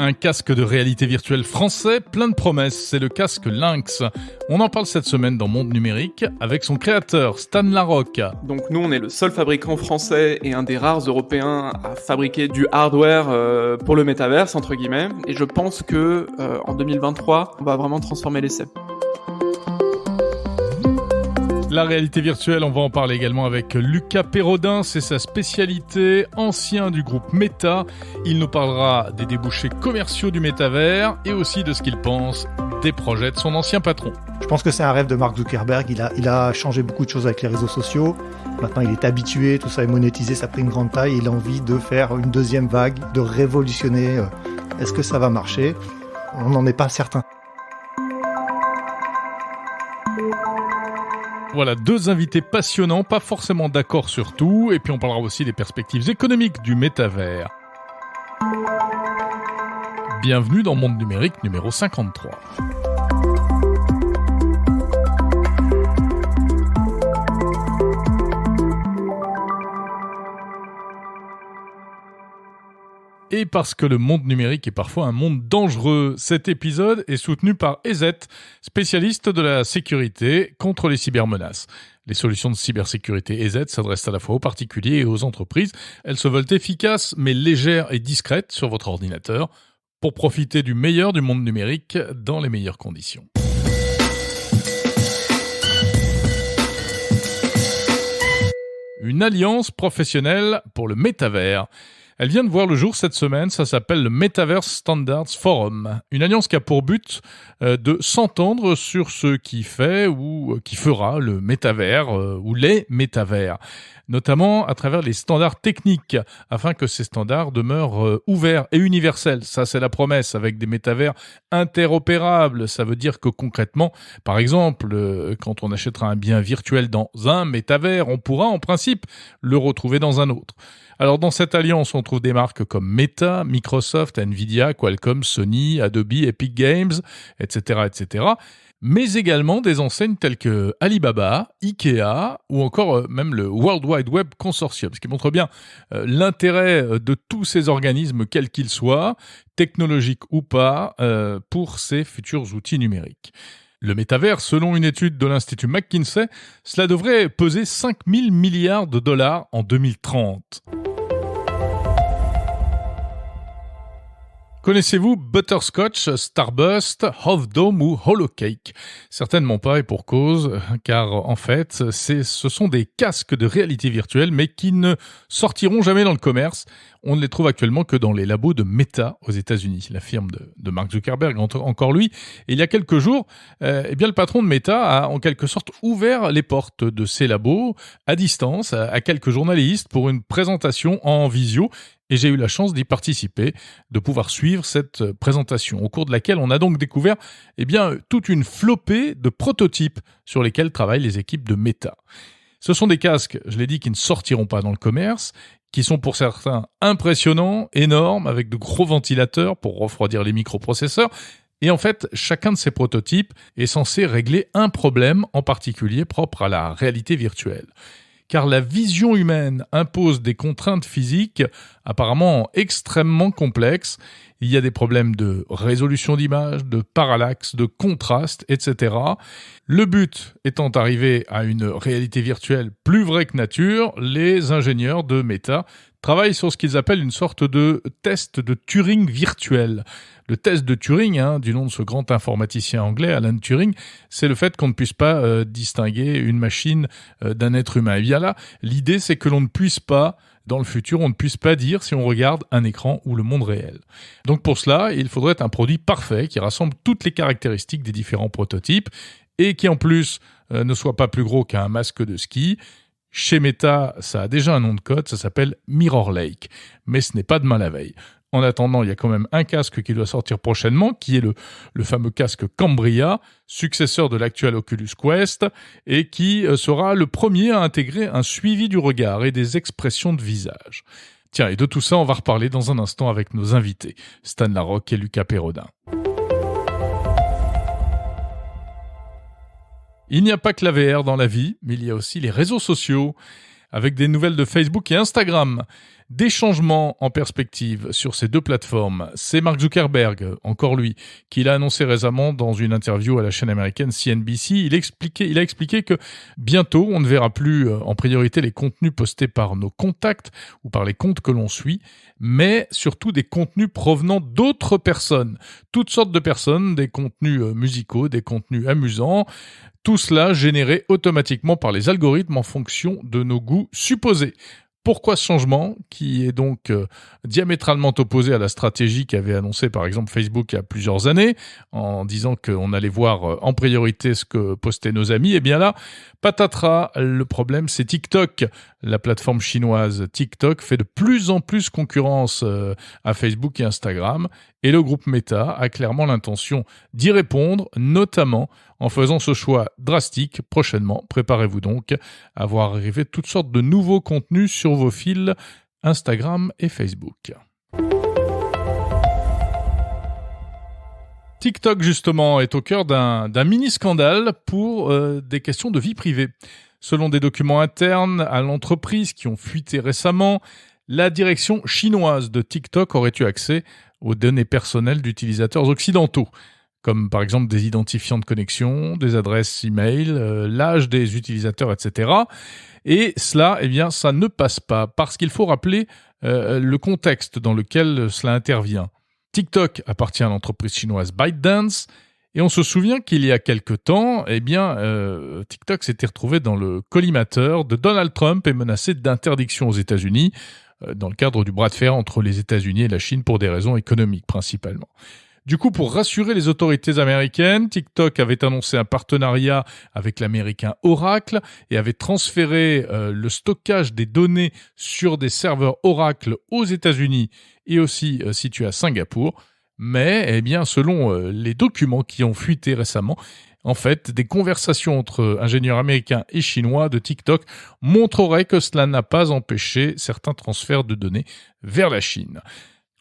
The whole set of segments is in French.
Un casque de réalité virtuelle français, plein de promesses, c'est le casque Lynx. On en parle cette semaine dans Monde Numérique avec son créateur, Stan Larocque. Donc nous, on est le seul fabricant français et un des rares européens à fabriquer du hardware pour le métaverse, entre guillemets. Et je pense que en 2023, on va vraiment transformer l'essai. La réalité virtuelle, on va en parler également avec Lucas Perrodin, c'est sa spécialité, ancien du groupe Meta. Il nous parlera des débouchés commerciaux du métavers et aussi de ce qu'il pense des projets de son ancien patron. Je pense que c'est un rêve de Mark Zuckerberg, il a changé beaucoup de choses avec les réseaux sociaux. Maintenant, il est habitué, tout ça est monétisé, ça a pris une grande taille. Il a envie de faire une deuxième vague, de révolutionner. Est-ce que ça va marcher ? On n'en est pas certain. Voilà, deux invités passionnants, pas forcément d'accord sur tout, et puis on parlera aussi des perspectives économiques du métavers. Bienvenue dans Monde Numérique numéro 53. Et parce que le monde numérique est parfois un monde dangereux, cet épisode est soutenu par EZ, spécialiste de la sécurité contre les cybermenaces. Les solutions de cybersécurité EZ s'adressent à la fois aux particuliers et aux entreprises. Elles se veulent efficaces mais légères et discrètes sur votre ordinateur pour profiter du meilleur du monde numérique dans les meilleures conditions. Une alliance professionnelle pour le métavers. Elle vient de voir le jour cette semaine, ça s'appelle le Metaverse Standards Forum. Une alliance qui a pour but de s'entendre sur ce qui fait ou qui fera le métavers ou les métavers, notamment à travers les standards techniques, afin que ces standards demeurent ouverts et universels. Ça, c'est la promesse, avec des métavers interopérables. Ça veut dire que concrètement, par exemple, quand on achètera un bien virtuel dans un métavers, on pourra en principe le retrouver dans un autre. Alors dans cette alliance, on trouve des marques comme Meta, Microsoft, Nvidia, Qualcomm, Sony, Adobe, Epic Games, etc., etc., mais également des enseignes telles que Alibaba, Ikea ou encore même le World Wide Web Consortium, ce qui montre bien l'intérêt de tous ces organismes, quels qu'ils soient, technologiques ou pas, pour ces futurs outils numériques. Le métavers, selon une étude de l'Institut McKinsey, cela devrait peser 5 000 milliards de dollars en 2030. Connaissez-vous Butterscotch, Starburst, Half Dome ou Holocake ? Certainement pas, et pour cause, car en fait, ce sont des casques de réalité virtuelle, mais qui ne sortiront jamais dans le commerce. On ne les trouve actuellement que dans les labos de Meta aux États-Unis, la firme de Mark Zuckerberg, encore lui. Et il y a quelques jours, bien le patron de Meta a en quelque sorte ouvert les portes de ses labos à distance à quelques journalistes pour une présentation en visio. Et j'ai eu la chance d'y participer, de pouvoir suivre cette présentation, au cours de laquelle on a donc découvert toute une flopée de prototypes sur lesquels travaillent les équipes de Meta. Ce sont des casques, je l'ai dit, qui ne sortiront pas dans le commerce, qui sont pour certains impressionnants, énormes, avec de gros ventilateurs pour refroidir les microprocesseurs. Et en fait, chacun de ces prototypes est censé régler un problème en particulier propre à la réalité virtuelle. Car la vision humaine impose des contraintes physiques apparemment extrêmement complexes. Il y a des problèmes de résolution d'image, de parallaxe, de contraste, etc. Le but étant d'arriver à une réalité virtuelle plus vraie que nature, les ingénieurs de Meta travaillent sur ce qu'ils appellent une sorte de test de Turing virtuel. Le test de Turing, du nom de ce grand informaticien anglais, Alan Turing, c'est le fait qu'on ne puisse pas distinguer une machine d'un être humain. Et bien là, l'idée c'est que l'on ne puisse pas, dans le futur, on ne puisse pas dire si on regarde un écran ou le monde réel. Donc pour cela, il faudrait un produit parfait qui rassemble toutes les caractéristiques des différents prototypes et qui en plus ne soit pas plus gros qu'un masque de ski. Chez Meta, ça a déjà un nom de code, ça s'appelle Mirror Lake, mais ce n'est pas demain la veille. En attendant, il y a quand même un casque qui doit sortir prochainement, qui est le fameux casque Cambria, successeur de l'actuel Oculus Quest, et qui sera le premier à intégrer un suivi du regard et des expressions de visage. Tiens, et de tout ça, on va reparler dans un instant avec nos invités, Stan Larocque et Lucas Perrodin. Il n'y a pas que la VR dans la vie, mais il y a aussi les réseaux sociaux, avec des nouvelles de Facebook et Instagram. Des changements en perspective sur ces deux plateformes. C'est Mark Zuckerberg, encore lui, qui l'a annoncé récemment dans une interview à la chaîne américaine CNBC. Il a expliqué que bientôt, on ne verra plus en priorité les contenus postés par nos contacts ou par les comptes que l'on suit, mais surtout des contenus provenant d'autres personnes. Toutes sortes de personnes, des contenus musicaux, des contenus amusants, tout cela généré automatiquement par les algorithmes en fonction de nos goûts supposés. Pourquoi ce changement, qui est donc diamétralement opposé à la stratégie qu'avait annoncée par exemple Facebook il y a plusieurs années, en disant qu'on allait voir en priorité ce que postaient nos amis? Eh bien là, patatras, le problème c'est TikTok. La plateforme chinoise TikTok fait de plus en plus concurrence à Facebook et Instagram, et le groupe Meta a clairement l'intention d'y répondre, notamment en faisant ce choix drastique prochainement. Préparez-vous donc à voir arriver toutes sortes de nouveaux contenus sur vos fils Instagram et Facebook. TikTok, justement, est au cœur d'un mini-scandale pour des questions de vie privée. Selon des documents internes à l'entreprise qui ont fuité récemment, la direction chinoise de TikTok aurait eu accès aux données personnelles d'utilisateurs occidentaux, comme par exemple des identifiants de connexion, des adresses e-mail, l'âge des utilisateurs, etc. Et cela, eh bien, ça ne passe pas, parce qu'il faut rappeler le contexte dans lequel cela intervient. TikTok appartient à l'entreprise chinoise ByteDance, et on se souvient qu'il y a quelque temps, eh bien, TikTok s'était retrouvé dans le collimateur de Donald Trump et menacé d'interdiction aux États-Unis, dans le cadre du bras de fer entre les États-Unis et la Chine pour des raisons économiques principalement. Du coup, pour rassurer les autorités américaines, TikTok avait annoncé un partenariat avec l'américain Oracle et avait transféré le stockage des données sur des serveurs Oracle aux États-Unis et aussi situés à Singapour. Mais, eh bien, selon les documents qui ont fuité récemment, en fait, des conversations entre ingénieurs américains et chinois de TikTok montreraient que cela n'a pas empêché certains transferts de données vers la Chine.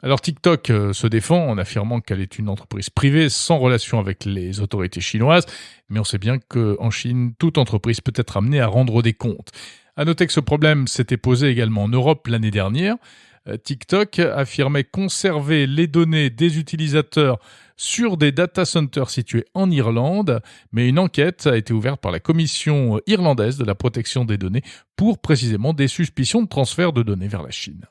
Alors TikTok se défend en affirmant qu'elle est une entreprise privée sans relation avec les autorités chinoises, mais on sait bien qu'en Chine, toute entreprise peut être amenée à rendre des comptes. À noter que ce problème s'était posé également en Europe l'année dernière. TikTok affirmait conserver les données des utilisateurs sur des data centers situés en Irlande, mais une enquête a été ouverte par la Commission irlandaise de la protection des données pour précisément des suspicions de transfert de données vers la Chine.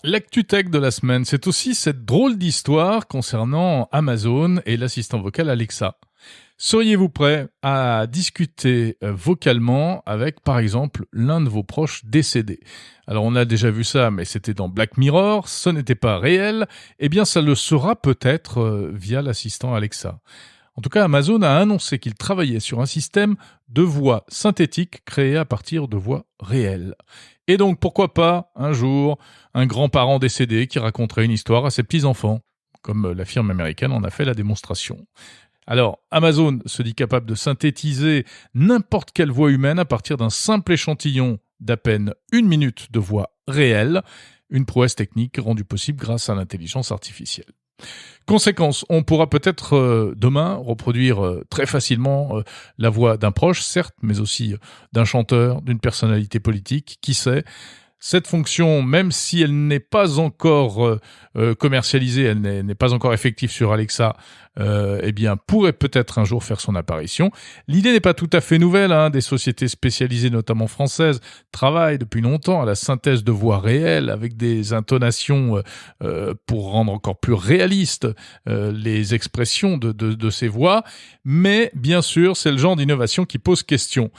L'actu tech de la semaine, c'est aussi cette drôle d'histoire concernant Amazon et l'assistant vocal Alexa. Seriez-vous prêt à discuter vocalement avec, par exemple, l'un de vos proches décédés? Alors, on a déjà vu ça, mais c'était dans Black Mirror, ce n'était pas réel. Eh bien, ça le sera peut-être via l'assistant Alexa. En tout cas, Amazon a annoncé qu'il travaillait sur un système de voix synthétique créé à partir de voix réelles. Et donc, pourquoi pas, un jour, un grand-parent décédé qui raconterait une histoire à ses petits-enfants, comme la firme américaine en a fait la démonstration. Alors, Amazon se dit capable de synthétiser n'importe quelle voix humaine à partir d'un simple échantillon d'à peine 1 minute de voix réelle, une prouesse technique rendue possible grâce à l'intelligence artificielle. Conséquence, on pourra peut-être demain reproduire très facilement la voix d'un proche, certes, mais aussi d'un chanteur, d'une personnalité politique, qui sait. Cette fonction, même si elle n'est pas encore commercialisée, elle n'est pas encore effective sur Alexa, eh bien, pourrait peut-être un jour faire son apparition. L'idée n'est pas tout à fait nouvelle, hein. Des sociétés spécialisées, notamment françaises, travaillent depuis longtemps à la synthèse de voix réelles avec des intonations pour rendre encore plus réalistes les expressions de ces voix. Mais bien sûr, c'est le genre d'innovation qui pose question.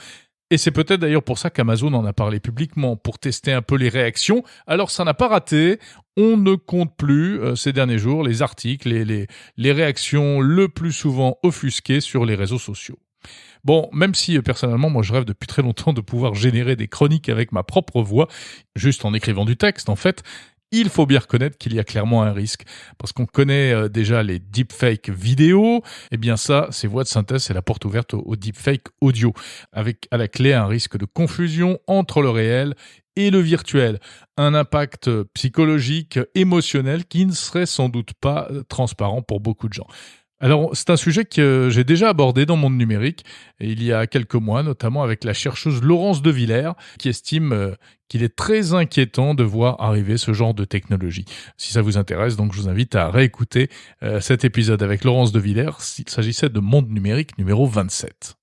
Et c'est peut-être d'ailleurs pour ça qu'Amazon en a parlé publiquement, pour tester un peu les réactions. Alors ça n'a pas raté, on ne compte plus ces derniers jours les articles et les réactions le plus souvent offusquées sur les réseaux sociaux. Bon, même si personnellement, moi je rêve depuis très longtemps de pouvoir générer des chroniques avec ma propre voix, juste en écrivant du texte en fait, il faut bien reconnaître qu'il y a clairement un risque, parce qu'on connaît déjà les deepfakes vidéo, et bien ça, ces voix de synthèse, c'est la porte ouverte au deepfake audio, avec à la clé un risque de confusion entre le réel et le virtuel, un impact psychologique, émotionnel qui ne serait sans doute pas transparent pour beaucoup de gens. Alors, c'est un sujet que j'ai déjà abordé dans Monde Numérique, et il y a quelques mois, notamment avec la chercheuse Laurence de Villers, qui estime qu'il est très inquiétant de voir arriver ce genre de technologie. Si ça vous intéresse, donc je vous invite à réécouter cet épisode avec Laurence de Villers, s'il s'agissait de Monde Numérique numéro 27.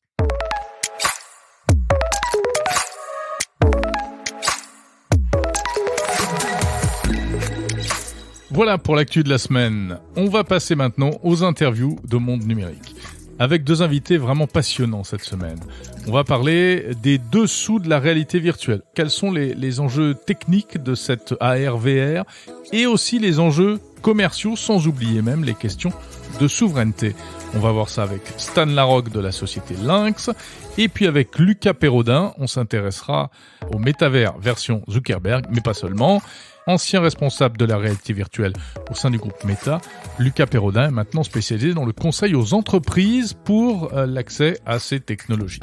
Voilà pour l'actu de la semaine. On va passer maintenant aux interviews de Monde Numérique. Avec deux invités vraiment passionnants cette semaine. On va parler des dessous de la réalité virtuelle. Quels sont les enjeux techniques de cette AR/VR et aussi les enjeux commerciaux, sans oublier même les questions de souveraineté. On va voir ça avec Stan Larocque de la société Lynx. Et puis avec Lucas Perrodin, on s'intéressera au métavers version Zuckerberg, mais pas seulement. Ancien responsable de la réalité virtuelle au sein du groupe Meta, Lucas Perrodin est maintenant spécialisé dans le conseil aux entreprises pour l'accès à ces technologies.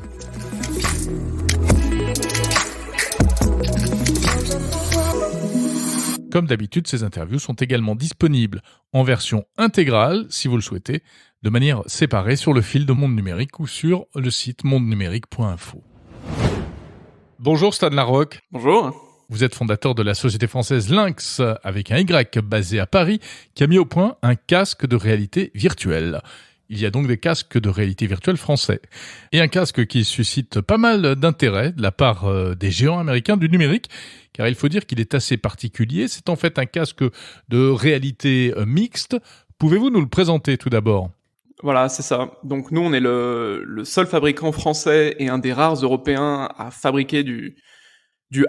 Comme d'habitude, ces interviews sont également disponibles en version intégrale, si vous le souhaitez, de manière séparée sur le fil de Monde Numérique ou sur le site mondenumérique.info. Bonjour Stan Larocque. Bonjour. Vous êtes fondateur de la société française Lynx, avec un Y, basée à Paris, qui a mis au point un casque de réalité virtuelle. Il y a donc des casques de réalité virtuelle français. Et un casque qui suscite pas mal d'intérêt de la part des géants américains du numérique, car il faut dire qu'il est assez particulier. C'est en fait un casque de réalité mixte. Pouvez-vous nous le présenter tout d'abord ? Voilà, c'est ça. Donc nous, on est le seul fabricant français et un des rares européens à fabriquer du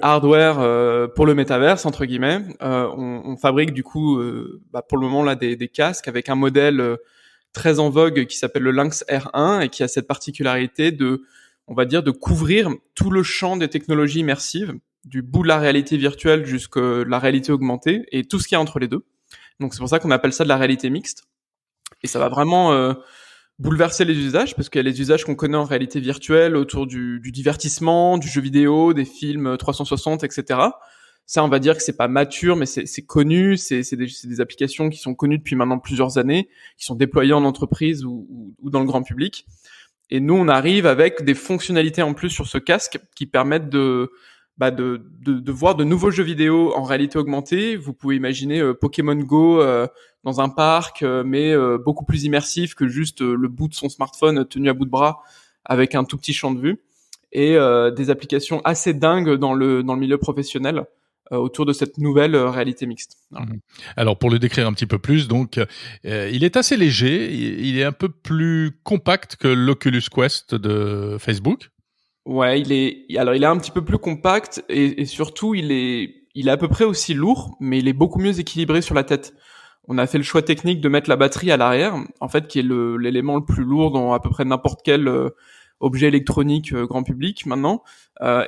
hardware pour le métaverse, entre guillemets. On fabrique du coup, pour le moment là, des casques avec un modèle très en vogue qui s'appelle le Lynx R1 et qui a cette particularité de couvrir tout le champ des technologies immersives, du bout de la réalité virtuelle jusqu'à la réalité augmentée et tout ce qu'il y a entre les deux. Donc c'est pour ça qu'on appelle ça de la réalité mixte. Et ça va vraiment bouleverser les usages, parce qu'il y a les usages qu'on connaît en réalité virtuelle autour du divertissement, du jeu vidéo, des films 360, etc. Ça, on va dire que c'est pas mature, mais c'est connu, c'est des applications qui sont connues depuis maintenant plusieurs années, qui sont déployées en entreprise ou dans le grand public. Et nous, on arrive avec des fonctionnalités en plus sur ce casque qui permettent de voir de nouveaux jeux vidéo en réalité augmentée. Vous pouvez imaginer Pokémon Go dans un parc, mais beaucoup plus immersif que juste le bout de son smartphone tenu à bout de bras avec un tout petit champ de vue, et des applications assez dingues dans le milieu professionnel autour de cette nouvelle réalité mixte. Voilà. Alors pour le décrire un petit peu plus, donc il est assez léger, il est un peu plus compact que l'Oculus Quest de Facebook. Ouais, il est un petit peu plus compact et surtout il est à peu près aussi lourd, mais il est beaucoup mieux équilibré sur la tête. On a fait le choix technique de mettre la batterie à l'arrière, en fait, qui est l'élément le plus lourd dans à peu près n'importe quel objet électronique grand public maintenant.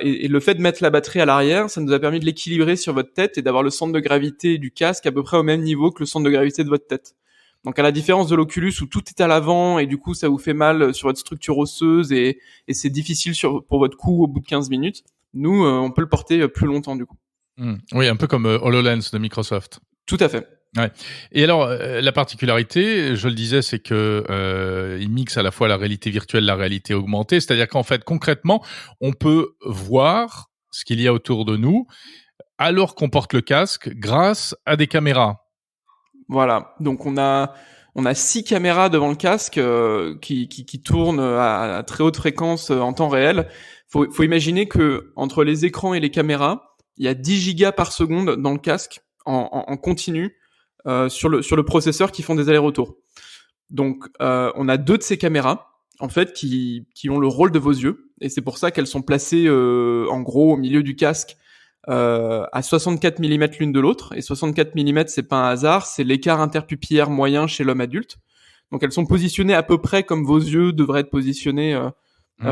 Et le fait de mettre la batterie à l'arrière, ça nous a permis de l'équilibrer sur votre tête et d'avoir le centre de gravité du casque à peu près au même niveau que le centre de gravité de votre tête. Donc à la différence de l'Oculus où tout est à l'avant et du coup ça vous fait mal sur votre structure osseuse et c'est difficile pour votre cou au bout de 15 minutes, nous on peut le porter plus longtemps du coup. Oui, un peu comme HoloLens de Microsoft. Tout à fait. Ouais. Et alors la particularité, je le disais, c'est que il mixe à la fois la réalité virtuelle, la réalité augmentée, c'est-à-dire qu'en fait concrètement, on peut voir ce qu'il y a autour de nous alors qu'on porte le casque grâce à des caméras. Voilà, donc on a 6 caméras devant le casque qui tournent à très haute fréquence en temps réel. Faut imaginer que entre les écrans et les caméras, il y a 10 gigas par seconde dans le casque en continu sur le processeur qui font des allers-retours. Donc on a 2 de ces caméras en fait qui ont le rôle de vos yeux, et c'est pour ça qu'elles sont placées en gros au milieu du casque à 64 mm l'une de l'autre, et 64 mm c'est pas un hasard, c'est l'écart interpupillaire moyen chez l'homme adulte. Donc elles sont positionnées à peu près comme vos yeux devraient être positionnés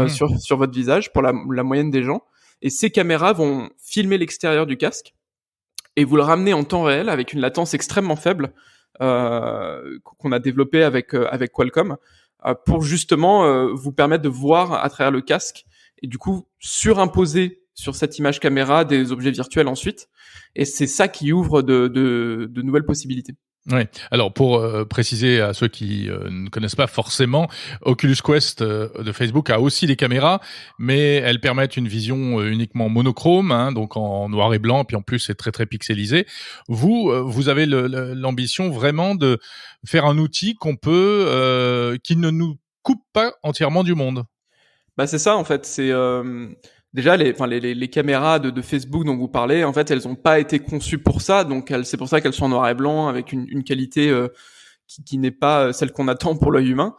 sur votre visage pour la moyenne des gens, et ces caméras vont filmer l'extérieur du casque et vous le ramener en temps réel avec une latence extrêmement faible qu'on a développée avec Qualcomm pour justement vous permettre de voir à travers le casque et du coup surimposer sur cette image caméra des objets virtuels ensuite, et c'est ça qui ouvre de nouvelles possibilités. Oui. Alors pour préciser à ceux qui ne connaissent pas forcément, Oculus Quest de Facebook a aussi des caméras, mais elles permettent une vision uniquement monochrome, hein, donc en noir et blanc, puis en plus c'est très très pixelisé. Vous avez l'ambition vraiment de faire un outil qui ne nous coupe pas entièrement du monde. Bah c'est ça en fait, c'est déjà les caméras de Facebook dont vous parlez, en fait, elles ont pas été conçues pour ça, donc c'est pour ça qu'elles sont en noir et blanc avec une qualité qui n'est pas celle qu'on attend pour l'œil humain.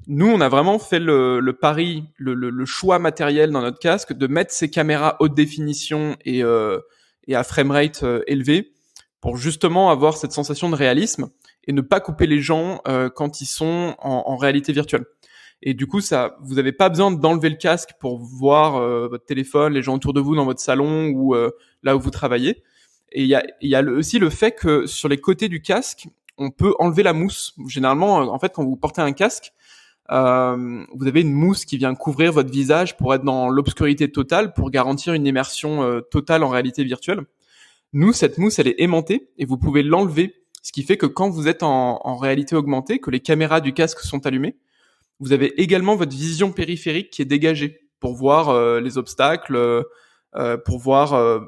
Nous, on a vraiment fait le pari, le choix matériel dans notre casque de mettre ces caméras haute définition et à framerate élevé pour justement avoir cette sensation de réalisme et ne pas couper les gens quand ils sont en réalité virtuelle. Et du coup, ça, vous n'avez pas besoin d'enlever le casque pour voir votre téléphone, les gens autour de vous dans votre salon ou là où vous travaillez. Et il y a aussi le fait que sur les côtés du casque, on peut enlever la mousse. Généralement, en fait, quand vous portez un casque, vous avez une mousse qui vient couvrir votre visage pour être dans l'obscurité totale, pour garantir une immersion totale en réalité virtuelle. Nous, cette mousse, elle est aimantée et vous pouvez l'enlever, ce qui fait que quand vous êtes en réalité augmentée, que les caméras du casque sont allumées, vous avez également votre vision périphérique qui est dégagée pour voir les obstacles, pour voir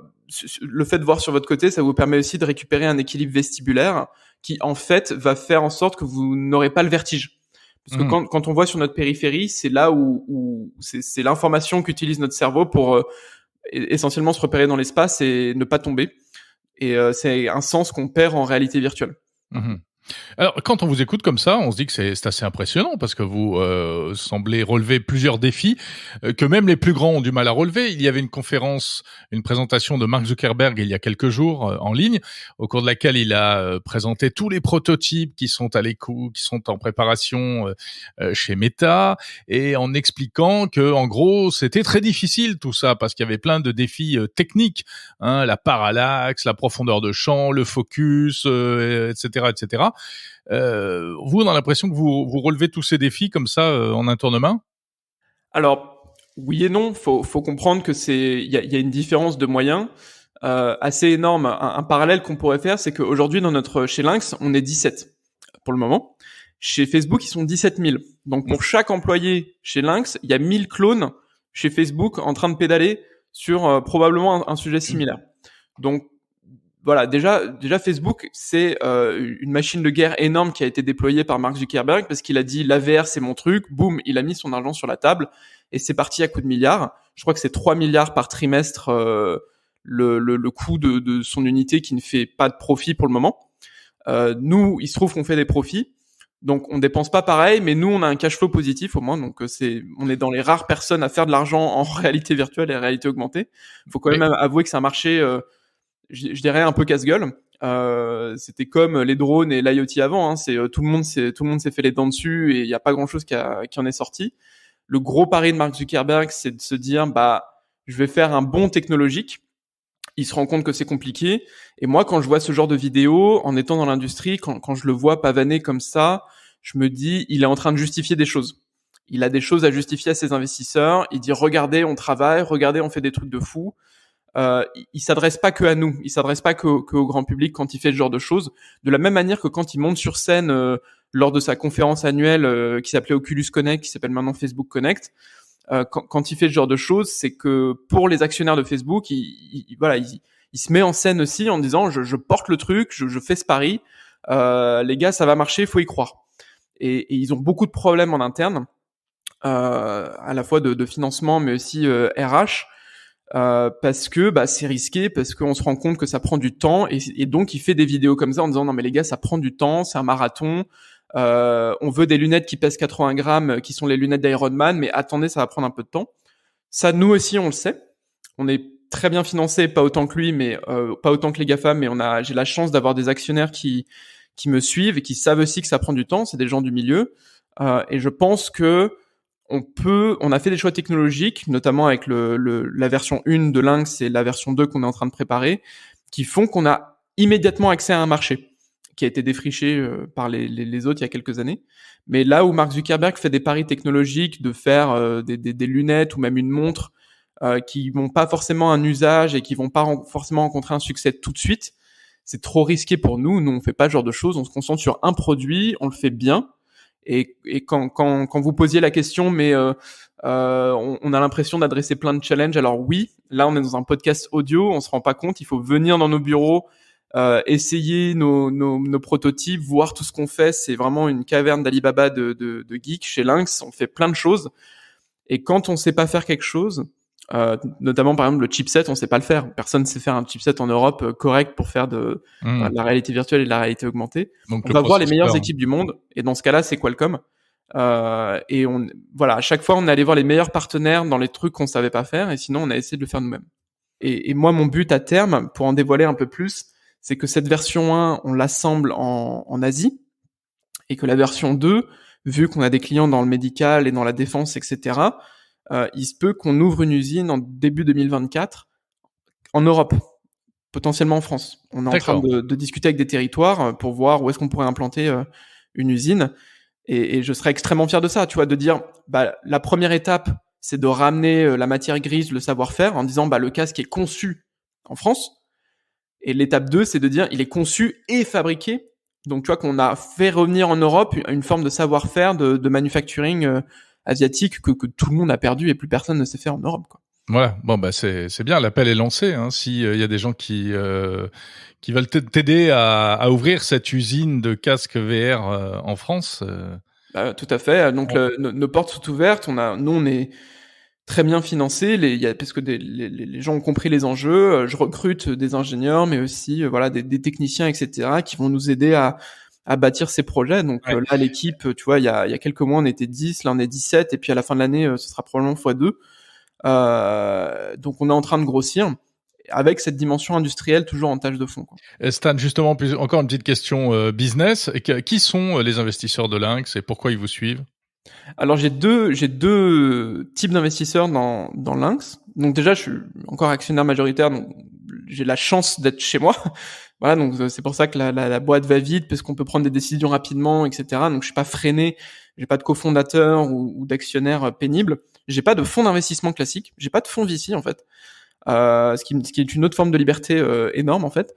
le fait de voir sur votre côté, ça vous permet aussi de récupérer un équilibre vestibulaire qui en fait va faire en sorte que vous n'aurez pas le vertige. Parce que quand on voit sur notre périphérie, c'est là où c'est l'information qu'utilise notre cerveau pour essentiellement se repérer dans l'espace et ne pas tomber. Et c'est un sens qu'on perd en réalité virtuelle. Mmh. Alors, quand on vous écoute comme ça, on se dit que c'est assez impressionnant parce que vous semblez relever plusieurs défis que même les plus grands ont du mal à relever. Il y avait une présentation de Mark Zuckerberg il y a quelques jours en ligne, au cours de laquelle il a présenté tous les prototypes qui sont qui sont en préparation chez Meta, et en expliquant que, en gros, c'était très difficile tout ça parce qu'il y avait plein de défis techniques, hein, la parallaxe, la profondeur de champ, le focus, etc., etc. Vous, on a l'impression que vous relevez tous ces défis comme ça en un tournement? Alors, oui et non. Faut comprendre que il y a une différence de moyens assez énorme. Un parallèle qu'on pourrait faire, c'est qu'aujourd'hui, chez Lynx, on est 17 pour le moment. Chez Facebook, ils sont 17 000. Donc, pour chaque employé chez Lynx, il y a 1000 clones chez Facebook en train de pédaler sur probablement un sujet similaire. Donc, voilà, déjà Facebook, c'est une machine de guerre énorme qui a été déployée par Mark Zuckerberg parce qu'il a dit la VR c'est mon truc, boum, il a mis son argent sur la table et c'est parti à coups de milliards. Je crois que c'est 3 milliards par trimestre le coût de son unité qui ne fait pas de profit pour le moment. Nous, il se trouve qu'on fait des profits, donc on dépense pas pareil, mais nous on a un cash flow positif au moins, donc on est dans les rares personnes à faire de l'argent en réalité virtuelle et réalité augmentée. Il faut quand même avouer que c'est un marché je dirais un peu casse-gueule. C'était comme les drones et l'IoT avant, hein. Tout le monde s'est fait les dents dessus et il n'y a pas grand-chose qui en est sorti. Le gros pari de Mark Zuckerberg, c'est de se dire je vais faire un bond technologique. Il se rend compte que c'est compliqué. Et moi, quand je vois ce genre de vidéo, en étant dans l'industrie, quand je le vois pavaner comme ça, je me dis, il est en train de justifier des choses. Il a des choses à justifier à ses investisseurs. Il dit, regardez, on travaille, regardez, on fait des trucs de fou. Il s'adresse pas que à nous, il s'adresse pas que au grand public quand il fait ce genre de choses. De la même manière que quand il monte sur scène lors de sa conférence annuelle qui s'appelait Oculus Connect, qui s'appelle maintenant Facebook Connect, quand il fait ce genre de choses, c'est que pour les actionnaires de Facebook, il se met en scène aussi en disant je porte le truc, je fais ce pari, les gars, ça va marcher, faut y croire. Et ils ont beaucoup de problèmes en interne, à la fois de financement, mais aussi RH. Parce que c'est risqué, parce qu'on se rend compte que ça prend du temps et donc il fait des vidéos comme ça en disant non mais les gars ça prend du temps, c'est un marathon, on veut des lunettes qui pèsent 80 grammes qui sont les lunettes d'Iron Man, mais attendez, ça va prendre un peu de temps. Ça, nous aussi on le sait, on est très bien financé, pas autant que lui, mais pas autant que les GAFAM, mais j'ai la chance d'avoir des actionnaires qui me suivent et qui savent aussi que ça prend du temps, c'est des gens du milieu, et je pense que on a fait des choix technologiques, notamment avec la version 1 de Lynx et la version 2 qu'on est en train de préparer, qui font qu'on a immédiatement accès à un marché qui a été défriché par les autres il y a quelques années. Mais là où Mark Zuckerberg fait des paris technologiques de faire des lunettes ou même une montre qui n'ont pas forcément un usage et qui vont pas forcément rencontrer un succès tout de suite, c'est trop risqué pour nous. Nous, on fait pas ce genre de choses. On se concentre sur un produit, on le fait bien. Et quand vous posiez la question, mais on a l'impression d'adresser plein de challenges. Alors oui, là, on est dans un podcast audio, on se rend pas compte. Il faut venir dans nos bureaux, essayer nos prototypes, voir tout ce qu'on fait. C'est vraiment une caverne d'Alibaba de geeks chez Lynx. On fait plein de choses. Et quand on sait pas faire quelque chose, notamment par exemple le chipset, on sait pas le faire. Personne sait faire un chipset en Europe correct pour faire de la réalité virtuelle et de la réalité augmentée. Donc, on va voir les meilleures équipes du monde. Et dans ce cas-là, c'est Qualcomm. Et voilà, à chaque fois, on est allé voir les meilleurs partenaires dans les trucs qu'on savait pas faire. Et sinon, on a essayé de le faire nous-mêmes. Et moi, mon but à terme, pour en dévoiler un peu plus, c'est que cette version 1, on l'assemble en Asie. Et que la version 2, vu qu'on a des clients dans le médical et dans la défense, etc., il se peut qu'on ouvre une usine en début 2024 en Europe, potentiellement en France. On est en train de discuter avec des territoires pour voir où est-ce qu'on pourrait implanter une usine. Et je serais extrêmement fier de ça, tu vois, de dire, la première étape, c'est de ramener la matière grise, le savoir-faire, en disant, le casque est conçu en France. Et l'étape 2, c'est de dire, il est conçu et fabriqué. Donc, tu vois, qu'on a fait revenir en Europe une forme de savoir-faire de manufacturing asiatique que tout le monde a perdu et plus personne ne sait faire en Europe, quoi. Voilà, bon c'est bien, l'appel est lancé. Si y a des gens qui veulent t'aider à ouvrir cette usine de casques VR en France. Tout à fait. Donc nos portes sont ouvertes. Nous on est très bien financés. Parce que les gens ont compris les enjeux. Je recrute des ingénieurs, mais aussi des techniciens, etc., qui vont nous aider à bâtir ces projets. Donc là, l'équipe, tu vois, il y a quelques mois, on était 10, là on est 17, et puis à la fin de l'année, ce sera probablement x2. Donc on est en train de grossir avec cette dimension industrielle toujours en tâche de fond, quoi. Stan, justement, encore une petite question business. Qui sont les investisseurs de Lynx et pourquoi ils vous suivent? Alors j'ai deux types d'investisseurs dans Lynx. Donc déjà, je suis encore actionnaire majoritaire, donc j'ai la chance d'être chez moi. Voilà, donc c'est pour ça que la boîte va vite, parce qu'on peut prendre des décisions rapidement, etc. Donc je suis pas freiné, j'ai pas de cofondateur ou d'actionnaire pénible. J'ai pas de fonds d'investissement classique, j'ai pas de fonds VC en fait, ce qui est une autre forme de liberté énorme en fait.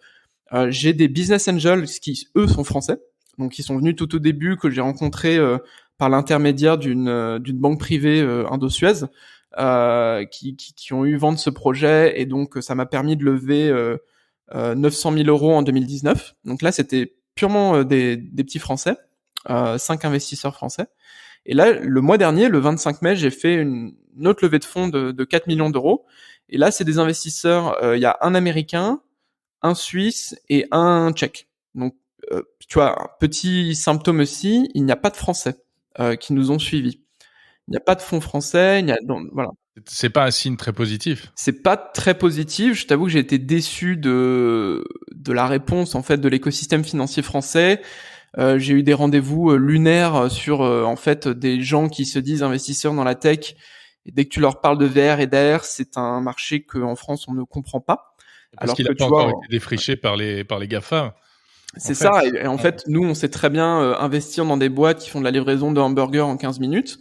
J'ai des business angels qui eux sont français, donc ils sont venus tout au début, que j'ai rencontré par l'intermédiaire d'une banque privée Indo-Suez, qui ont eu vent de ce projet, et donc ça m'a permis de lever 900 000 euros en 2019. Donc là, c'était purement des petits Français, 5 investisseurs français. Et là, le mois dernier, le 25 mai, j'ai fait une autre levée de fonds de 4 millions d'euros. Et là, c'est des investisseurs, il y a un Américain, un Suisse et un Tchèque. Donc, tu vois, un petit symptôme aussi, il n'y a pas de Français qui nous ont suivis. Il n'y a pas de fonds français, voilà. C'est pas un signe très positif. C'est pas très positif. Je t'avoue que j'ai été déçu de la réponse en fait de l'écosystème financier français. J'ai eu des rendez-vous lunaires sur en fait des gens qui se disent investisseurs dans la tech. Et dès que tu leur parles de VR et d'AR, c'est un marché qu'en France on ne comprend pas. Parce qu'il n'a pas encore été défriché par les GAFA. C'est ça. Et en fait, nous, on sait très bien investir dans des boîtes qui font de la livraison de hamburgers en 15 minutes.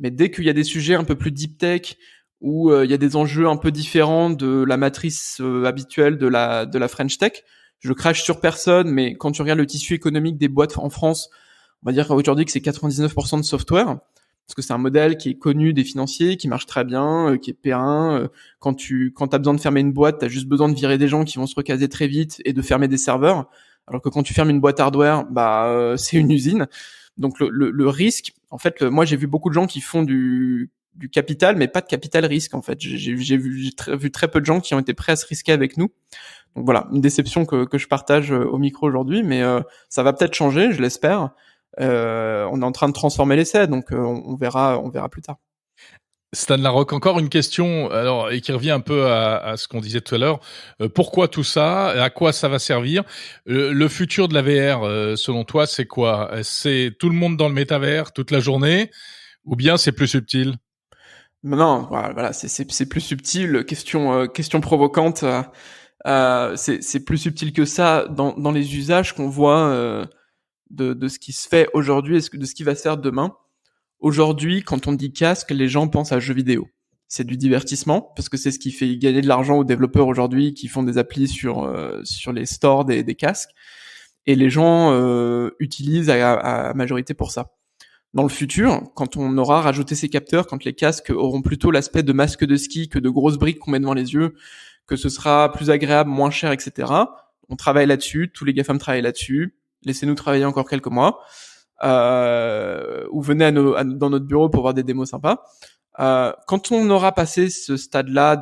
Mais dès qu'il y a des sujets un peu plus deep tech, où il y a des enjeux un peu différents de la matrice habituelle de la French Tech, je crache sur personne, mais quand tu regardes le tissu économique des boîtes en France, on va dire aujourd'hui que c'est 99% de software, parce que c'est un modèle qui est connu des financiers, qui marche très bien, qui est périn. Quand t'as besoin de fermer une boîte, t'as juste besoin de virer des gens qui vont se recaser très vite et de fermer des serveurs. Alors que quand tu fermes une boîte hardware, c'est une usine. Donc le risque, en fait, moi j'ai vu beaucoup de gens qui font du capital, mais pas de capital risque en fait. J'ai vu très peu de gens qui ont été prêts à se risquer avec nous. Donc voilà, une déception que je partage au micro aujourd'hui, mais ça va peut-être changer, je l'espère. On est en train de transformer l'essai, donc on verra plus tard. Stan Larocque, encore une question, alors, et qui revient un peu à ce qu'on disait tout à l'heure. Pourquoi tout ça? À quoi ça va servir? Le futur de la VR, selon toi, c'est quoi? C'est tout le monde dans le métavers toute la journée, ou bien c'est plus subtil? Non, voilà, c'est plus subtil. Question provocante. C'est plus subtil que ça dans les usages qu'on voit de ce qui se fait aujourd'hui et de ce qui va se faire demain. Aujourd'hui, quand on dit casque, les gens pensent à jeux vidéo. c'est du divertissement, parce que c'est ce qui fait gagner de l'argent aux développeurs aujourd'hui qui font des applis sur les stores des casques. Et les gens utilisent à majorité pour ça. Dans le futur, quand on aura rajouté ces capteurs, quand les casques auront plutôt l'aspect de masque de ski que de grosses briques qu'on met devant les yeux, que ce sera plus agréable, moins cher, etc. On travaille là-dessus, tous les GAFAM travaillent là-dessus. Laissez-nous travailler encore quelques mois. Ou venez dans notre bureau pour voir des démos sympas. Quand on aura passé ce stade-là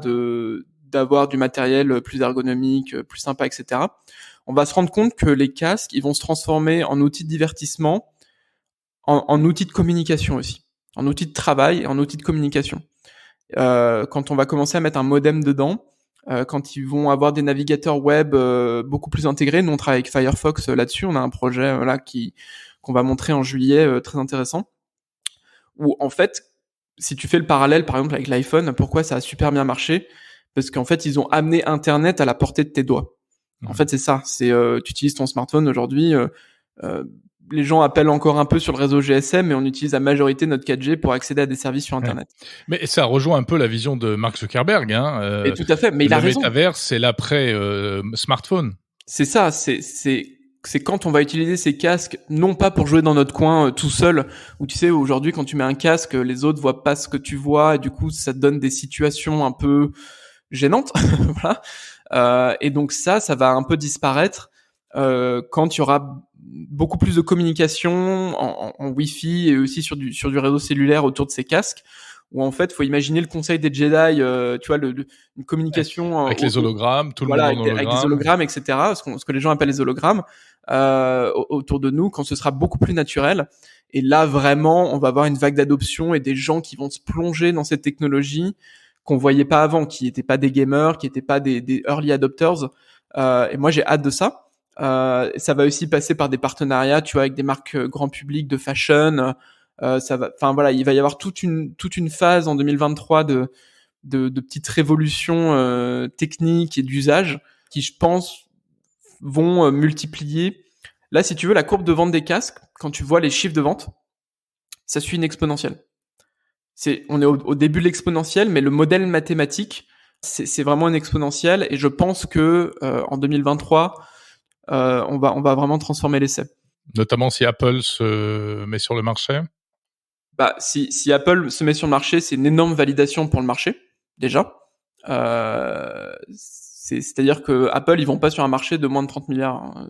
d'avoir du matériel plus ergonomique, plus sympa, etc., on va se rendre compte que les casques, ils vont se transformer en outils de divertissement, en outils de communication aussi, en outils de travail et en outils de communication. Quand on va commencer à mettre un modem dedans, quand ils vont avoir des navigateurs web beaucoup plus intégrés, nous on travaille avec Firefox là-dessus, on a un projet qu'on va montrer en juillet très intéressant, où en fait, si tu fais le parallèle par exemple avec l'iPhone, pourquoi ça a super bien marché? Parce qu'en fait, ils ont amené Internet à la portée de tes doigts. En fait, c'est ça. C'est tu utilises ton smartphone aujourd'hui. Les gens appellent encore un peu sur le réseau GSM, mais on utilise la majorité notre 4G pour accéder à des services sur Internet. Ouais. Mais ça rejoint un peu la vision de Mark Zuckerberg. Et tout à fait. Mais il a raison. Le métavers, c'est l'après smartphone. C'est ça. C'est quand on va utiliser ces casques, non pas pour jouer dans notre coin tout seul, où tu sais, aujourd'hui, quand tu mets un casque, les autres voient pas ce que tu vois, et du coup, ça te donne des situations un peu gênantes. Voilà. Et donc ça va un peu disparaître quand il y aura beaucoup plus de communication en Wi-Fi et aussi sur du réseau cellulaire autour de ces casques, où en fait, faut imaginer le conseil des Jedi, tu vois, une communication avec les hologrammes, tout le monde en hologramme, avec les hologrammes, etc. Ce que les gens appellent les hologrammes autour de nous, quand ce sera beaucoup plus naturel. Et là, vraiment, on va avoir une vague d'adoption et des gens qui vont se plonger dans cette technologie qu'on voyait pas avant, qui étaient pas des gamers, qui étaient pas des early adopters. Et moi, j'ai hâte de ça. Ça va aussi passer par des partenariats, tu vois, avec des marques grand public de fashion. Enfin voilà, il va y avoir toute une phase en 2023 de petites révolutions techniques et d'usage qui, je pense, vont multiplier. Là, si tu veux, la courbe de vente des casques, quand tu vois les chiffres de vente, ça suit une exponentielle. On est au début de l'exponentielle, mais le modèle mathématique, c'est vraiment une exponentielle. Et je pense que en 2023, on va vraiment transformer l'essai. Notamment si Apple se met sur le marché. Bah, si Apple se met sur le marché, c'est une énorme validation pour le marché, déjà. C'est-à-dire que Apple, ils vont pas sur un marché de moins de 30 milliards. Hein.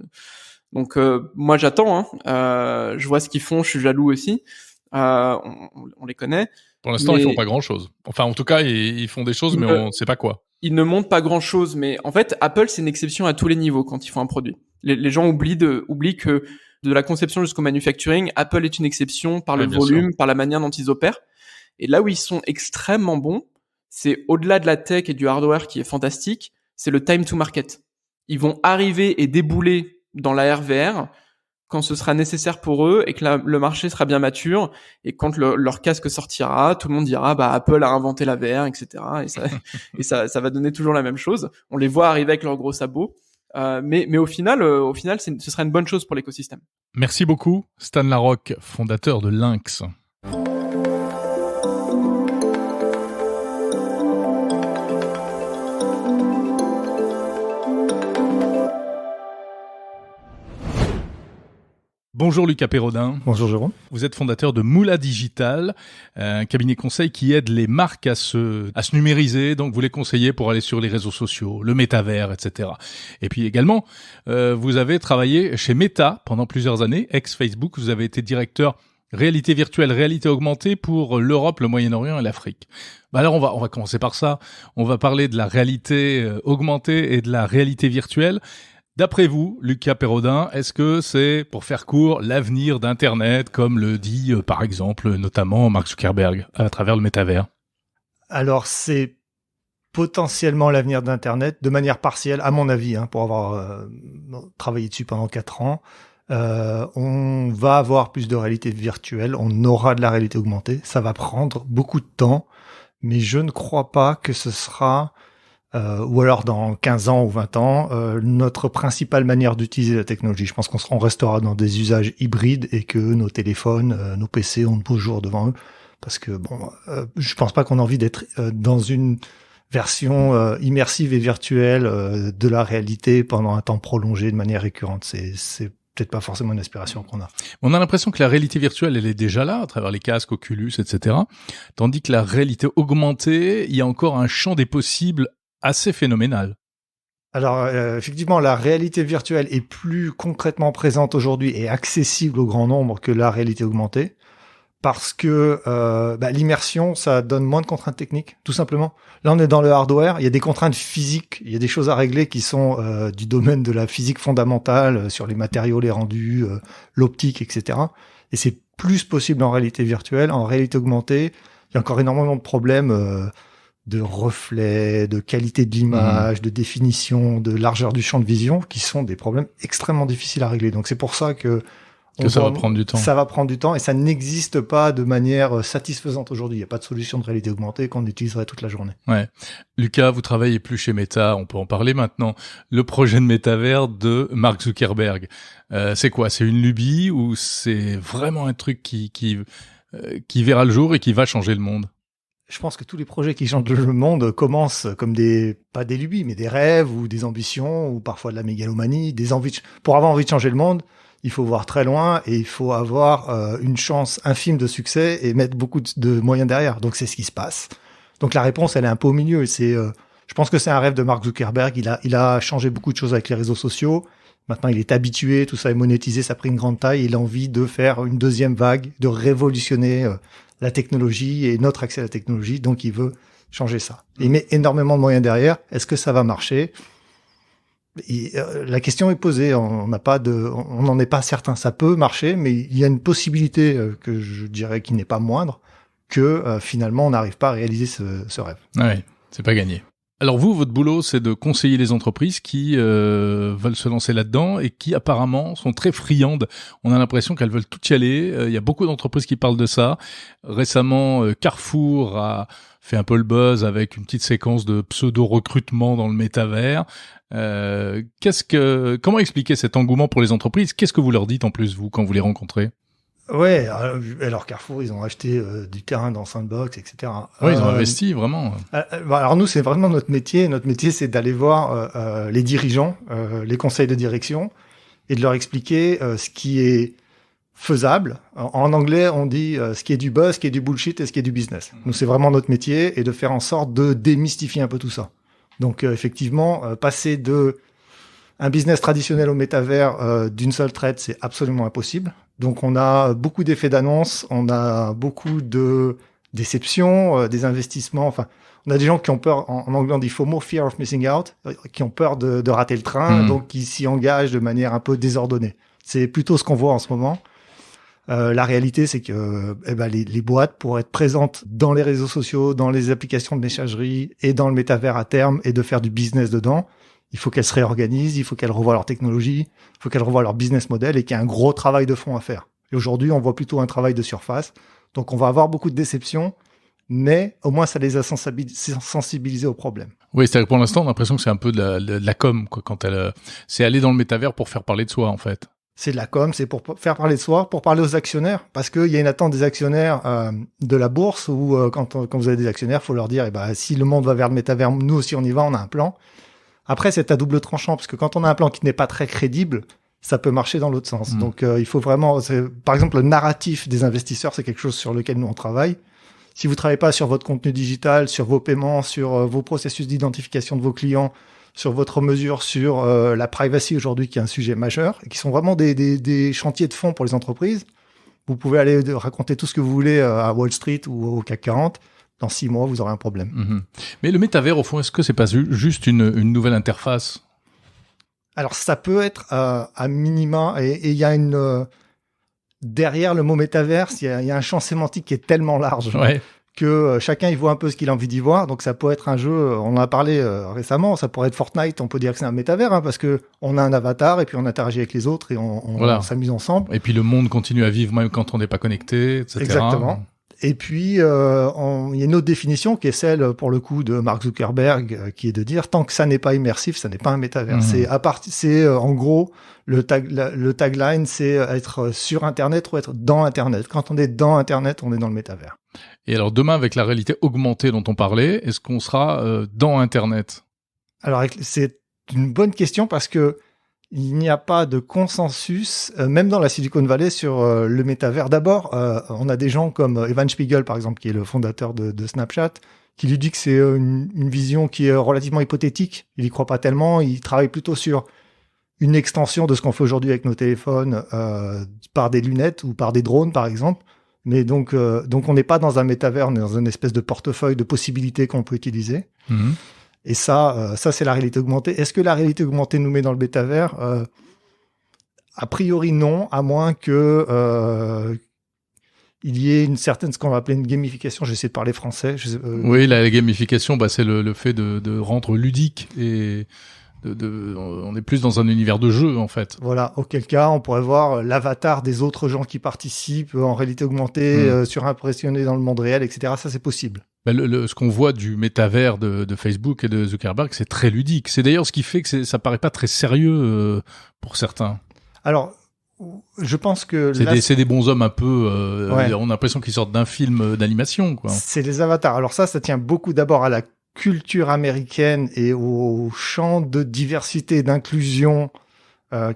Donc, moi, j'attends. Je vois ce qu'ils font, je suis jaloux aussi. On les connaît. Pour l'instant, ils font pas grand-chose. Enfin, en tout cas, ils font des choses, mais on ne sait pas quoi. Ils ne montent pas grand-chose, mais en fait, Apple, c'est une exception à tous les niveaux quand ils font un produit. Les gens oublient que de la conception jusqu'au manufacturing, Apple est une exception par le volume, par la manière dont ils opèrent. Et là où ils sont extrêmement bons, c'est au-delà de la tech et du hardware qui est fantastique, c'est le time to market. Ils vont arriver et débouler dans la RVR quand ce sera nécessaire pour eux et que le marché sera bien mature, et quand leur casque sortira, tout le monde dira bah Apple a inventé la VR, etc. Et ça va donner toujours la même chose. On les voit arriver avec leurs gros sabots, mais au final, ce sera une bonne chose pour l'écosystème. Merci beaucoup, Stan Larocque, fondateur de Lynx. Bonjour Lucas Perrodin. Bonjour Jérôme. Vous êtes fondateur de Moula Digital, un cabinet conseil qui aide les marques à se numériser. Donc vous les conseillez pour aller sur les réseaux sociaux, le métavers, etc. Et puis également, vous avez travaillé chez Meta pendant plusieurs années, ex-Facebook. Vous avez été directeur réalité virtuelle, réalité augmentée pour l'Europe, le Moyen-Orient et l'Afrique. Alors on va commencer par ça. On va parler de la réalité augmentée et de la réalité virtuelle. D'après vous, Lucas Perrodin, est-ce que c'est, pour faire court, l'avenir d'Internet, comme le dit, par exemple, notamment Mark Zuckerberg, à travers le métavers? Alors, c'est potentiellement l'avenir d'Internet, de manière partielle, à mon avis, pour avoir travaillé dessus pendant 4 ans. On va avoir plus de réalité virtuelle, on aura de la réalité augmentée. Ça va prendre beaucoup de temps, mais je ne crois pas que ce sera... ou alors dans 15 ans ou 20 ans, notre principale manière d'utiliser la technologie. Je pense qu'on restera dans des usages hybrides et que nos téléphones, nos PC ont beau jour devant eux. parce que je pense pas qu'on a envie d'être dans une version immersive et virtuelle de la réalité pendant un temps prolongé de manière récurrente. C'est peut-être pas forcément une aspiration qu'on a. On a l'impression que la réalité virtuelle, elle est déjà là, à travers les casques, Oculus, etc. Tandis que la réalité augmentée, il y a encore un champ des possibles assez phénoménal. Alors, effectivement, la réalité virtuelle est plus concrètement présente aujourd'hui et accessible au grand nombre que la réalité augmentée. Parce que l'immersion, ça donne moins de contraintes techniques, tout simplement. Là, on est dans le hardware, il y a des contraintes physiques, il y a des choses à régler qui sont du domaine de la physique fondamentale, sur les matériaux, les rendus, l'optique, etc. Et c'est plus possible en réalité virtuelle. En réalité augmentée, il y a encore énormément de problèmes de reflets, de qualité de l'image, de définition, de largeur du champ de vision, qui sont des problèmes extrêmement difficiles à régler. Donc c'est pour ça que ça va prendre du temps. Ça va prendre du temps et ça n'existe pas de manière satisfaisante aujourd'hui. Il n'y a pas de solution de réalité augmentée qu'on utiliserait toute la journée. Ouais. Lucas, vous travaillez plus chez Meta, on peut en parler maintenant. Le projet de métavers de Mark Zuckerberg, c'est quoi? C'est une lubie ou c'est vraiment un truc qui verra le jour et qui va changer le monde? Je pense que tous les projets qui changent le monde commencent comme pas des lubies, mais des rêves ou des ambitions ou parfois de la mégalomanie, pour avoir envie de changer le monde. Il faut voir très loin et il faut avoir une chance infime de succès et mettre beaucoup de moyens derrière. Donc c'est ce qui se passe. Donc la réponse, elle est un peu au milieu. Je pense que c'est un rêve de Mark Zuckerberg. Il a changé beaucoup de choses avec les réseaux sociaux. Maintenant, il est habitué, tout ça est monétisé, ça a pris une grande taille. Il a envie de faire une deuxième vague, de révolutionner la technologie et notre accès à la technologie. Donc il veut changer ça. Il met énormément de moyens derrière. Est-ce que ça va marcher ? La question est posée, on n'en est pas certain. Ça peut marcher, mais il y a une possibilité que je dirais qui n'est pas moindre que finalement on n'arrive pas à réaliser ce rêve. Ouais, c'est pas gagné. Alors vous, votre boulot, c'est de conseiller les entreprises qui veulent se lancer là-dedans et qui apparemment sont très friandes. On a l'impression qu'elles veulent tout y aller. Il y a beaucoup d'entreprises qui parlent de ça. Récemment, Carrefour a fait un peu le buzz avec une petite séquence de pseudo-recrutement dans le métavers. Comment expliquer cet engouement pour les entreprises? Qu'est-ce que vous leur dites en plus, vous, quand vous les rencontrez? Ouais, alors Carrefour, ils ont acheté du terrain dans Sandbox, etc. Oui, ils ont investi, vraiment. Alors nous, c'est vraiment notre métier. Notre métier, c'est d'aller voir les dirigeants, les conseils de direction, et de leur expliquer ce qui est faisable. En anglais, on dit ce qui est du buzz, ce qui est du bullshit et ce qui est du business. Nous, c'est vraiment notre métier, et de faire en sorte de démystifier un peu tout ça. Donc effectivement, passer de un business traditionnel au métavers d'une seule traite, c'est absolument impossible. Donc on a beaucoup d'effets d'annonce, on a beaucoup de déceptions, des investissements. Enfin, on a des gens qui ont peur, en anglais on dit FOMO, Fear of Missing Out, qui ont peur de rater le train, donc qui s'y engagent de manière un peu désordonnée. C'est plutôt ce qu'on voit en ce moment. La réalité, c'est que les boîtes, pour être présentes dans les réseaux sociaux, dans les applications de messagerie et dans le métavers à terme, et de faire du business dedans, il faut qu'elles se réorganisent, il faut qu'elles revoient leur technologie, il faut qu'elles revoient leur business model et qu'il y a un gros travail de fond à faire. Et aujourd'hui, on voit plutôt un travail de surface. Donc, on va avoir beaucoup de déceptions, mais au moins, ça les a sensibilisés au problème. Oui, c'est-à-dire que pour l'instant, on a l'impression que c'est un peu de la com, quoi, c'est aller dans le métavers pour faire parler de soi, en fait. C'est de la com, c'est pour faire parler de soi, pour parler aux actionnaires, parce qu'il y a une attente des actionnaires de la bourse où quand vous avez des actionnaires, il faut leur dire si le monde va vers le métavers, nous aussi on y va, on a un plan. Après, c'est à double tranchant, parce que quand on a un plan qui n'est pas très crédible, ça peut marcher dans l'autre sens. Donc il faut vraiment... Par exemple, le narratif des investisseurs, c'est quelque chose sur lequel nous on travaille. Si vous travaillez pas sur votre contenu digital, sur vos paiements, sur vos processus d'identification de vos clients, sur votre mesure, sur la privacy aujourd'hui, qui est un sujet majeur, et qui sont vraiment des chantiers de fond pour les entreprises. Vous pouvez aller raconter tout ce que vous voulez à Wall Street ou au CAC 40. Dans 6 mois, vous aurez un problème. Mais le métavers, au fond, est-ce que c'est pas juste une nouvelle interface? Alors, ça peut être à minima, et il y a derrière le mot métaverse, il y a un champ sémantique qui est tellement large que chacun y voit un peu ce qu'il a envie d'y voir. Donc ça peut être un jeu, on en a parlé récemment, ça pourrait être Fortnite, on peut dire que c'est un métavers, parce que on a un avatar et puis on interagit avec les autres et on s'amuse ensemble. Et puis le monde continue à vivre même quand on n'est pas connecté, etc. Exactement. Et puis, il y a une autre définition qui est celle, pour le coup, de Mark Zuckerberg, qui est de dire tant que ça n'est pas immersif, ça n'est pas un métavers. C'est en gros le tagline, c'est être sur Internet ou être dans Internet. Quand on est dans Internet, on est dans le métavers. Et alors demain, avec la réalité augmentée dont on parlait, est-ce qu'on sera dans Internet ? Alors, c'est une bonne question parce que il n'y a pas de consensus, même dans la Silicon Valley, sur le métavers. D'abord, on a des gens comme Evan Spiegel, par exemple, qui est le fondateur de Snapchat, qui lui dit que c'est une vision qui est relativement hypothétique. Il n'y croit pas tellement. Il travaille plutôt sur une extension de ce qu'on fait aujourd'hui avec nos téléphones par des lunettes ou par des drones, par exemple. Mais donc on n'est pas dans un métavers, on est dans une espèce de portefeuille de possibilités qu'on peut utiliser. Mmh. Et ça, c'est la réalité augmentée. Est-ce que la réalité augmentée nous met dans le métavers ? A priori, non, à moins que il y ait une certaine, ce qu'on va appeler une gamification. J'essaie de parler français. Oui, la gamification, c'est le fait de rendre ludique et on est plus dans un univers de jeu, en fait. Voilà, auquel cas, on pourrait voir l'avatar des autres gens qui participent en réalité augmentée, surimpressionné dans le monde réel, etc. Ça, c'est possible. Ce qu'on voit du métavers de Facebook et de Zuckerberg, c'est très ludique. C'est d'ailleurs ce qui fait que ça paraît pas très sérieux pour certains. Alors, je pense que... C'est des bonshommes un peu... ouais. On a l'impression qu'ils sortent d'un film d'animation, quoi. C'est les avatars. Alors ça tient beaucoup d'abord à la culture américaine et au champ de diversité et d'inclusion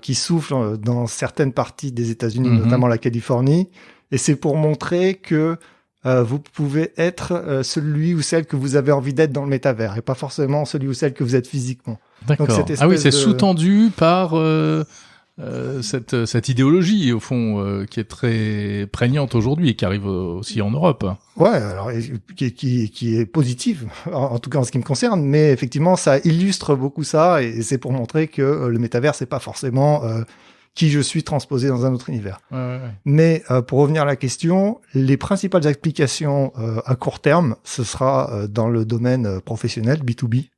qui souffle dans certaines parties des États-Unis, notamment la Californie. Et c'est pour montrer que vous pouvez être celui ou celle que vous avez envie d'être dans le métavers et pas forcément celui ou celle que vous êtes physiquement. D'accord. Ah oui, c'est sous-tendu par cette idéologie, au fond, qui est très prégnante aujourd'hui et qui arrive aussi en Europe. Ouais, alors qui est positive, en tout cas en ce qui me concerne, mais effectivement, ça illustre beaucoup ça et c'est pour montrer que le métavers, c'est pas forcément qui je suis transposé dans un autre univers. Ouais. Mais pour revenir à la question, les principales applications à court terme, ce sera dans le domaine professionnel, B2B.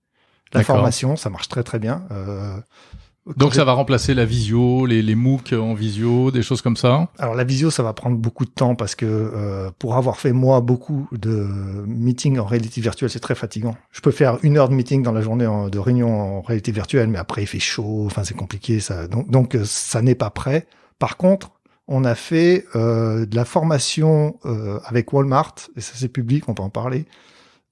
La formation, ça marche très très bien. Donc ça va remplacer la visio, les MOOC en visio, des choses comme ça ? Alors la visio, ça va prendre beaucoup de temps parce que pour avoir fait moi beaucoup de meetings en réalité virtuelle, c'est très fatigant. Je peux faire 1 heure de meeting dans la journée de réunion en réalité virtuelle, mais après il fait chaud, enfin c'est compliqué. Donc ça n'est pas prêt. Par contre, on a fait de la formation avec Walmart, et ça c'est public, on peut en parler,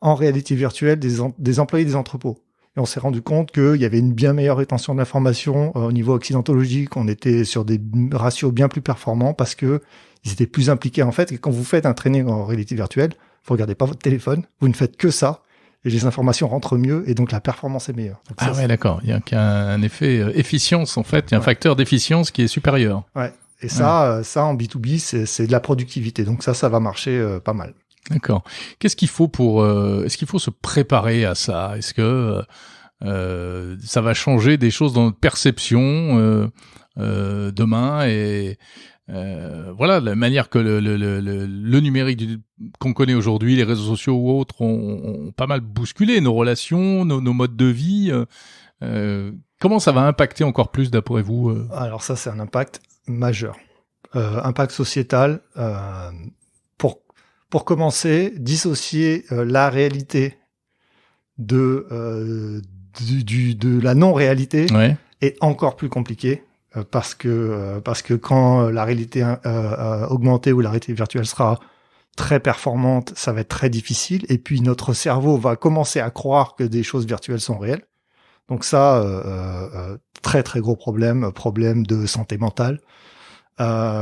en réalité virtuelle des employés des entrepôts. Et on s'est rendu compte qu'il y avait une bien meilleure rétention de l'information au niveau accidentologique. On était sur des ratios bien plus performants parce que ils étaient plus impliqués en fait. Et quand vous faites un training en réalité virtuelle, vous regardez pas votre téléphone, vous ne faites que ça. Et les informations rentrent mieux et donc la performance est meilleure. Donc ça, ouais, d'accord. Il y a un effet efficience en fait. Il y a un facteur d'efficience qui est supérieur. Ouais. Et ça en B2B, c'est de la productivité. Donc ça va marcher pas mal. D'accord. Qu'est-ce qu'il faut est-ce qu'il faut se préparer à ça ? Est-ce que ça va changer des choses dans notre perception demain et voilà, la manière que le numérique qu'on connaît aujourd'hui, les réseaux sociaux ou autres, ont pas mal bousculé nos relations, nos modes de vie. Comment ça va impacter encore plus d'après vous ? Alors ça, c'est un impact majeur. Impact sociétal. Pour commencer, dissocier la réalité de la non-réalité est encore plus compliqué parce que quand la réalité augmentée ou la réalité virtuelle sera très performante, ça va être très difficile. Et puis notre cerveau va commencer à croire que des choses virtuelles sont réelles. Donc ça, très très gros problème de santé mentale.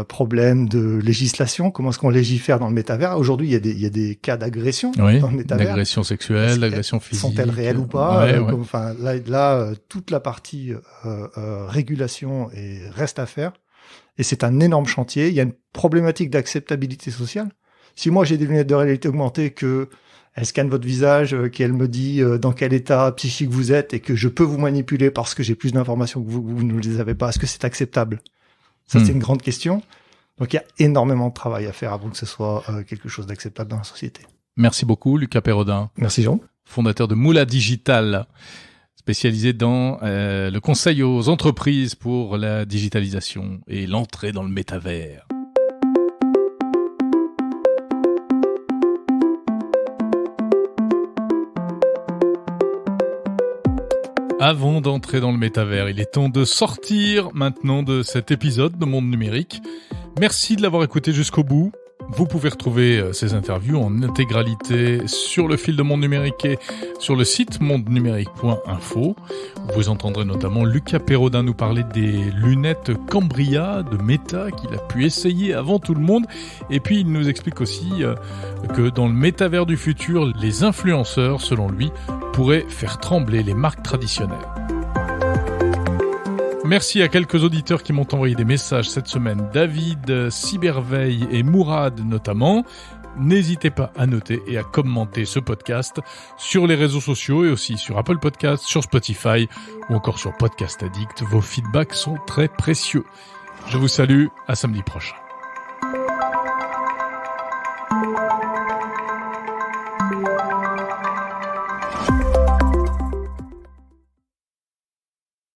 Problème de législation, comment est-ce qu'on légifère dans le métavers ? Aujourd'hui, il y a des cas d'agression dans le métavers. D'agression sexuelle, d'agression physique. Sont-elles réelles ou pas ? Enfin, là, toute la partie régulation reste à faire. Et c'est un énorme chantier. Il y a une problématique d'acceptabilité sociale. Si moi, j'ai des lunettes de réalité augmentée elle scanne votre visage, qu'elle me dit dans quel état psychique vous êtes et que je peux vous manipuler parce que j'ai plus d'informations que vous ne les avez pas, est-ce que c'est acceptable ? Ça, c'est une grande question. Donc, il y a énormément de travail à faire avant que ce soit quelque chose d'acceptable dans la société. Merci beaucoup, Lucas Perrodin. Merci, Jean. Fondateur de Moula Digital, spécialisé dans le conseil aux entreprises pour la digitalisation et l'entrée dans le métavers. avant d'entrer dans le métavers. Il est temps de sortir maintenant de cet épisode de Monde Numérique. Merci de l'avoir écouté jusqu'au bout. Vous pouvez retrouver ces interviews en intégralité sur le fil de Monde Numérique et sur le site mondenumérique.info. Vous entendrez notamment Lucas Perrodin nous parler des lunettes Cambria de Meta qu'il a pu essayer avant tout le monde. Et puis il nous explique aussi que dans le métavers du futur, les influenceurs, selon lui, pourraient faire trembler les marques traditionnelles. Merci à quelques auditeurs qui m'ont envoyé des messages cette semaine, David, Cyberveille et Mourad notamment. N'hésitez pas à noter et à commenter ce podcast sur les réseaux sociaux et aussi sur Apple Podcasts, sur Spotify ou encore sur Podcast Addict. Vos feedbacks sont très précieux. Je vous salue, à samedi prochain.